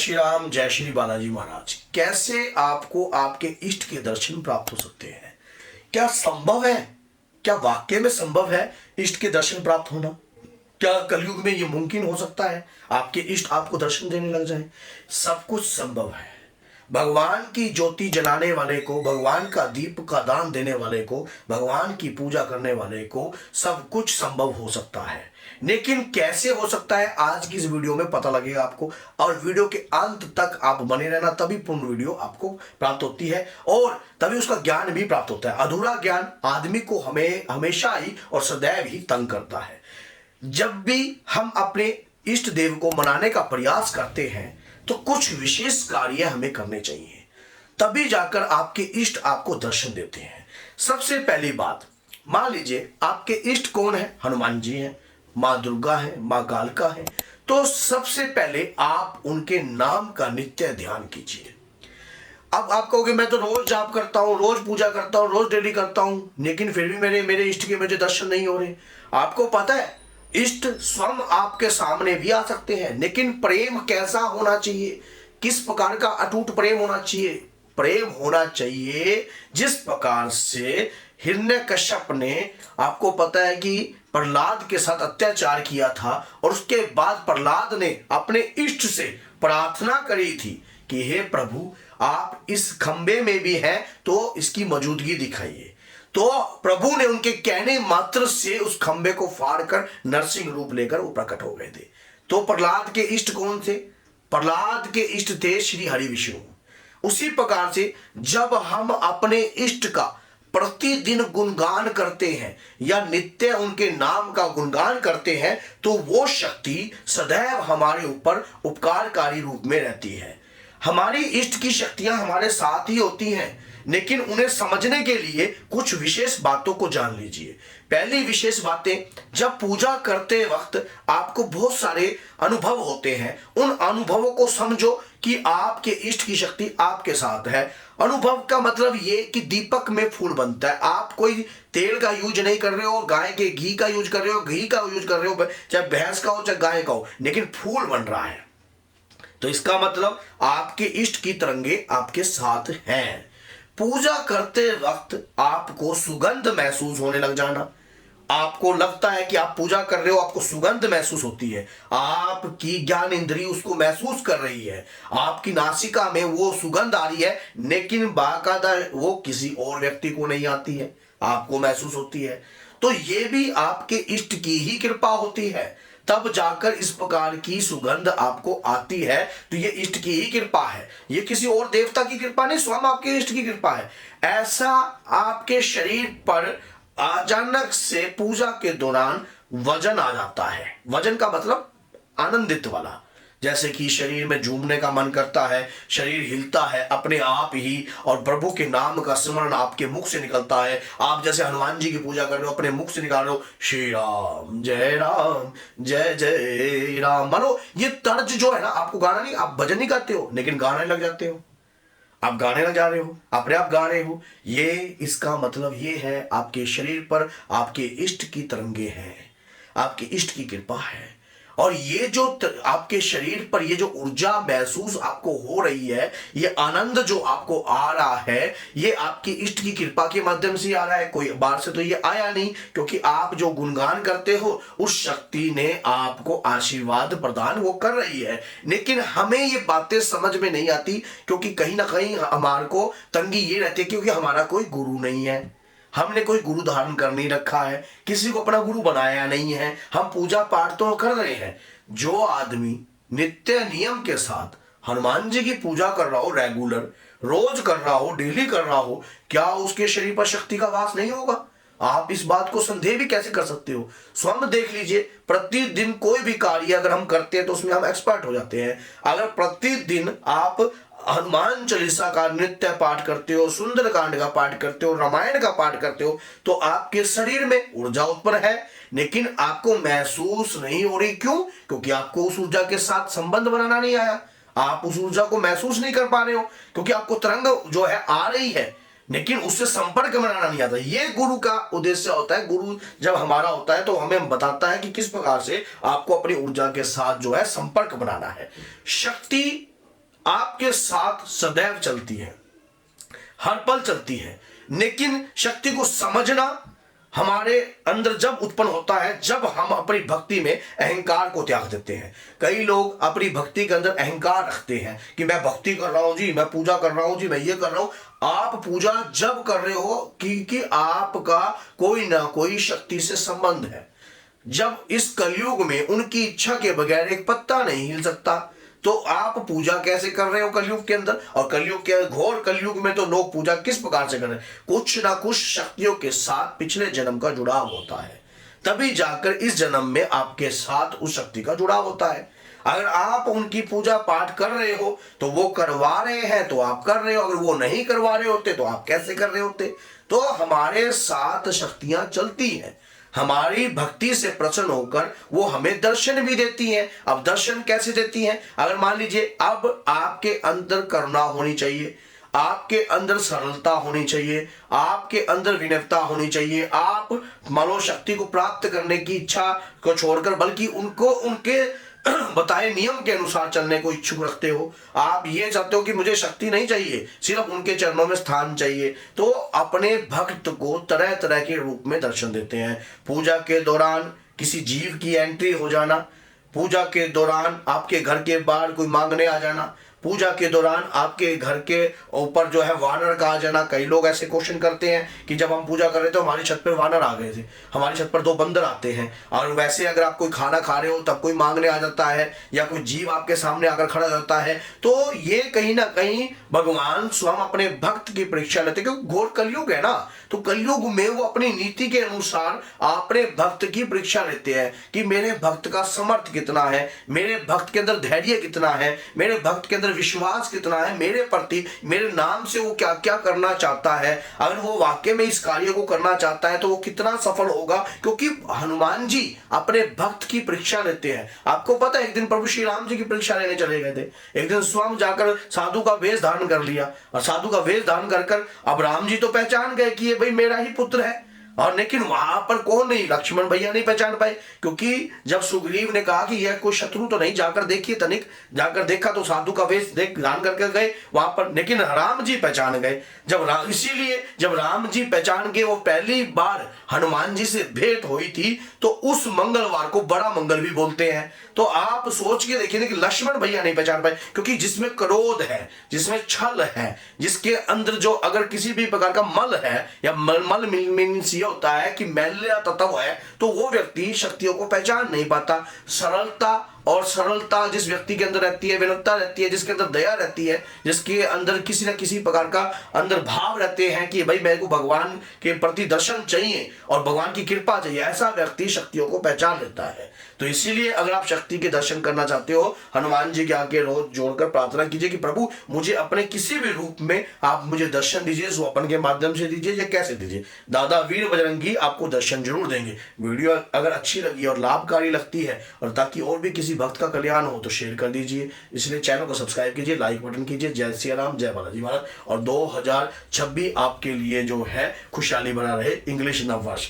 श्री राम, जय श्री बालाजी महाराज। कैसे आपको आपके इष्ट के दर्शन प्राप्त हो सकते हैं? क्या संभव है, क्या वाकई में संभव है इष्ट के दर्शन प्राप्त होना? क्या कलयुग में ये मुमकिन हो सकता है आपके इष्ट आपको दर्शन देने लग जाए? सब कुछ संभव है। भगवान की ज्योति जलाने वाले को, भगवान का दीप का दान देने वाले को, भगवान की पूजा करने वाले को सब कुछ संभव हो सकता है। लेकिन कैसे हो सकता है, आज की इस वीडियो में पता लगेगा आपको। और वीडियो के अंत तक आप बने रहना, तभी पूर्ण वीडियो आपको प्राप्त होती है और तभी उसका ज्ञान भी प्राप्त होता है। अधूरा ज्ञान आदमी को हमेशा ही और सदैव ही तंग करता है। जब भी हम अपने इष्ट देव को मनाने का प्रयास करते हैं तो कुछ विशेष कार्य हमें करने चाहिए, तभी जाकर आपके इष्ट आपको दर्शन देते हैं। सबसे पहली बात, मान लीजिए आपके इष्ट कौन है? हनुमान जी हैं, माँ दुर्गा है, माँ कालिका है। तो सबसे पहले आप उनके नाम का नित्य ध्यान कीजिए। अब आप कहोगे मैं तो रोज जाप करता हूँ, रोज पूजा करता हूँ, रोज डेली करता हूँ, लेकिन फिर भी मेरे इष्ट के मुझे दर्शन नहीं हो रहे। आपको पता है इष्ट स्वयं आपके सामने भी आ सकते हैं, लेकिन प्रेम कैसा होना चाहिए, किस प्रकार का अटूट प्रेम होना चाहिए? प्रेम होना चाहिए जिस प्रकार से हिरण्यकश्यप ने, आपको पता है कि प्रहलाद के साथ अत्याचार किया था और उसके बाद प्रहलाद ने अपने इष्ट से प्रार्थना करी थी कि हे प्रभु, आप इस खंबे में भी हैं तो इसकी मौजूदगी दिखाइए। तो प्रभु ने उनके कहने मात्र से उस खंबे को फाड़कर नरसिंह रूप लेकर वो प्रकट हो गए थे। तो प्रहलाद के इष्ट कौन थे? प्रहलाद के इष्ट थे श्री हरि विष्णु। उसी प्रकार से जब हम अपने इष्ट का प्रतिदिन गुणगान करते हैं या नित्य उनके नाम का गुणगान करते हैं तो वो शक्ति सदैव हमारे ऊपर उपकारकारी रूप में रहती है। हमारी इष्ट की शक्तियां हमारे साथ ही होती हैं, लेकिन उन्हें समझने के लिए कुछ विशेष बातों को जान लीजिए। पहली विशेष बातें, जब पूजा करते वक्त आपको बहुत सारे अनुभव होते हैं, उन अनुभवों को समझो कि आपके इष्ट की शक्ति आपके साथ है। अनुभव का मतलब ये कि दीपक में फूल बनता है। आप कोई तेल का यूज नहीं कर रहे हो, गाय के घी का यूज कर रहे हो, घी का यूज कर रहे हो, चाहे भैंस का हो चाहे गाय का हो, लेकिन फूल बन रहा है। तो इसका मतलब आपके इष्ट की तरंगे आपके साथ हैं। पूजा करते वक्त आपको सुगंध महसूस होने लग जाना। आपको लगता है कि आप पूजा कर रहे हो, आपको सुगंध महसूस होती है, आपकी ज्ञान इंद्री उसको महसूस कर रही है, आपकी नासिका में वो सुगंध आ रही है, लेकिन बाकायदा वो किसी और व्यक्ति को नहीं आती है, आपको महसूस होती है। तो ये भी आपके इष्ट की ही कृपा होती है, तब जाकर इस प्रकार की सुगंध आपको आती है। तो ये इष्ट की ही कृपा है, ये किसी और देवता की कृपा नहीं, स्वयं आपके इष्ट की कृपा है। ऐसा आपके शरीर पर अचानक से पूजा के दौरान वजन आ जाता है। वजन का मतलब आनंदित वाला, जैसे कि शरीर में झूमने का मन करता है, शरीर हिलता है अपने आप ही, और प्रभु के नाम का स्मरण आपके मुख से निकलता है। आप जैसे हनुमान जी की पूजा कर रहे हो, अपने मुख से निकाल रहे हो श्री राम जय जय राम। मानो ये तर्ज जो है ना, आपको गाना नहीं, आप भजन नहीं गाते हो लेकिन गाने लग जाते हो, आप गाने लग जा रहे हो, अपने आप गा रहे हो। ये इसका मतलब ये है आपके शरीर पर आपके इष्ट की तरंगे हैं, आपके इष्ट की कृपा है। और ये जो आपके शरीर पर ये जो ऊर्जा महसूस आपको हो रही है, ये आनंद जो आपको आ रहा है, ये आपकी इष्ट की कृपा के माध्यम से आ रहा है। कोई बाहर से तो ये आया नहीं, क्योंकि आप जो गुणगान करते हो उस शक्ति ने आपको आशीर्वाद प्रदान वो कर रही है। लेकिन हमें ये बातें समझ में नहीं आती, क्योंकि कहीं ना कहीं हमारे को तंगी ये रहती है क्योंकि हमारा कोई गुरु नहीं है, हमने कोई गुरु धारण कर नहीं रखा है, किसी को अपना गुरु बनाया नहीं है। हम पूजा पाठ तो कर रहे हैं। जो आदमी नित्य नियम के साथ हनुमान जी की पूजा कर रहा हो, रेगुलर रोज कर रहा हो, डेली कर रहा हो, क्या उसके शरीर पर शक्ति का वास नहीं होगा? आप इस बात को संदेह भी कैसे कर सकते हो? स्वयं देख लीजिए, प्रतिदिन कोई भी कार्य अगर हम करते हैं तो उसमें हम एक्सपर्ट हो जाते हैं। अगर प्रतिदिन आप हनुमान चालीसा का नित्य पाठ करते हो, सुंदर कांड का पाठ करते हो, रामायण का पाठ करते हो, तो आपके शरीर में ऊर्जा उत्पन्न है, लेकिन आपको महसूस नहीं हो रही। क्यों? क्योंकि आपको उस ऊर्जा के साथ संबंध बनाना नहीं आया, आप उस ऊर्जा को महसूस नहीं कर पा रहे हो, क्योंकि आपको तरंग जो है आ रही है लेकिन उससे संपर्क बनाना नहीं आता। ये गुरु का उद्देश्य होता है। गुरु जब हमारा होता है तो हमें बताता है कि किस प्रकार से आपको अपनी ऊर्जा के साथ जो है संपर्क बनाना है। शक्ति आपके साथ सदैव चलती है, हर पल चलती है। लेकिन शक्ति को समझना हमारे अंदर जब उत्पन्न होता है जब हम अपनी भक्ति में अहंकार को त्याग देते हैं। कई लोग अपनी भक्ति के अंदर अहंकार रखते हैं कि मैं भक्ति कर रहा हूं जी, मैं पूजा कर रहा हूं जी, मैं ये कर रहा हूं। आप पूजा जब कर रहे हो कि आपका कोई ना कोई शक्ति से संबंध है। जब इस कलयुग में उनकी इच्छा के बगैर एक पत्ता नहीं हिल सकता, तो आप पूजा कैसे कर रहे हो कलयुग के अंदर? और कलयुग के घोर कलयुग में तो लोग पूजा किस प्रकार से कर रहे हैं? कुछ ना कुछ शक्तियों के साथ पिछले जन्म का जुड़ाव होता है, तभी जाकर इस जन्म में आपके साथ उस शक्ति का जुड़ाव होता है। अगर आप उनकी पूजा पाठ कर रहे हो तो वो करवा रहे हैं तो आप कर रहे हो, अगर वो नहीं करवा रहे होते तो आप कैसे कर रहे होते? तो हमारे साथ शक्तियां चलती हैं, हमारी भक्ति से प्रसन्न होकर वो हमें दर्शन भी देती हैं। अब दर्शन कैसे देती हैं? अगर मान लीजिए अब आपके अंदर करुणा होनी चाहिए, आपके अंदर सरलता होनी चाहिए, आपके अंदर विनम्रता होनी चाहिए। आप मनोशक्ति को प्राप्त करने की इच्छा को छोड़कर बल्कि उनको उनके बताए नियम के अनुसार चलने को इच्छुक रखते हो। आप ये चाहते हो कि मुझे शक्ति नहीं चाहिए, सिर्फ उनके चरणों में स्थान चाहिए, तो अपने भक्त को तरह तरह के रूप में दर्शन देते हैं। पूजा के दौरान किसी जीव की एंट्री हो जाना, पूजा के दौरान आपके घर के बाहर कोई मांगने आ जाना, पूजा के दौरान आपके घर के ऊपर जो है वानर का आ जाना। कई लोग ऐसे क्वेश्चन करते हैं कि जब हम पूजा कर रहे थे तो हमारी छत पर वानर आ गए थे, हमारी छत पर 2 बंदर आते हैं। और वैसे अगर आप कोई खाना खा रहे हो तब कोई मांगने आ जाता है या कोई जीव आपके सामने आकर खड़ा रहता है, तो ये कहीं ना कहीं भगवान स्वयं अपने भक्त की परीक्षा लेते, क्योंकि घोर कलयुग है ना। तो कलयुग में वो अपनी नीति के अनुसार अपने भक्त की परीक्षा लेते हैं कि मेरे भक्त का समर्थ कितना है, मेरे भक्त के अंदर धैर्य कितना है, मेरे भक्त के अंदर विश्वास कितना है मेरे प्रति, मेरे नाम से वो क्या क्या करना चाहता है। अगर वो वाकई में इस कार्य को करना चाहता है तो वो कितना सफल होगा, क्योंकि हनुमान जी अपने भक्त की परीक्षा लेते हैं। आपको पता है एक दिन प्रभु श्री राम जी की परीक्षा लेने चले गए थे। एक दिन स्वयं जाकर साधु का वेश धारण कर लिया, और साधु का वेश धारण कर अब राम जी तो पहचान गए कि ये भाई मेरा ही पुत्र है। और लेकिन वहां पर कौन नहीं, लक्ष्मण भैया नहीं पहचान पाए, क्योंकि जब सुग्रीव ने कहा कि यह कोई शत्रु तो नहीं, जाकर देखिए तनिक, जाकर देखा तो साधु का वेश देख धारण करके गए वहां पर, लेकिन राम जी पहचान गए। इसीलिए जब राम जी पहचान गए, वो पहली बार हनुमान जी से भेंट हुई थी, तो उस मंगलवार को बड़ा मंगल भी बोलते हैं। तो आप सोच के देखिए कि लक्ष्मण भैया नहीं पहचान पाए, क्योंकि जिसमें क्रोध है, जिसमें छल है, जिसके अंदर जो अगर किसी भी प्रकार का मल है या मल मीन्स ये होता है कि मैल तत्व है, तो वो व्यक्ति शक्तियों को पहचान नहीं पाता। सरलता और सरलता जिस व्यक्ति के अंदर रहती है, विनम्रता रहती है, जिसके अंदर दया रहती है, जिसके अंदर किसी न किसी प्रकार का अंदर भाव रहते हैं कि भाई मेरे को भगवान के प्रति दर्शन चाहिए और भगवान की कृपा चाहिए, ऐसा व्यक्ति शक्तियों को पहचान लेता है। तो इसीलिए अगर आप शक्ति के दर्शन करना चाहते हो, हनुमान जी के आगे रोज जोड़कर प्रार्थना कीजिए कि प्रभु मुझे अपने किसी भी रूप में आप मुझे दर्शन दीजिए, स्वप्न के माध्यम से दीजिए या कैसे दीजिए, दादा वीर बजरंगी आपको दर्शन जरूर देंगे। वीडियो अगर अच्छी लगी और लाभकारी लगती है और ताकि और भी किसी भक्त का कल्याण हो तो शेयर कर दीजिए। इसलिए चैनल को सब्सक्राइब कीजिए, लाइक बटन कीजिए। जय सिया राम, जय बालाजी महाराज। और 2026 आपके लिए जो है खुशहाली बना रहे। इंग्लिश नववर्ष।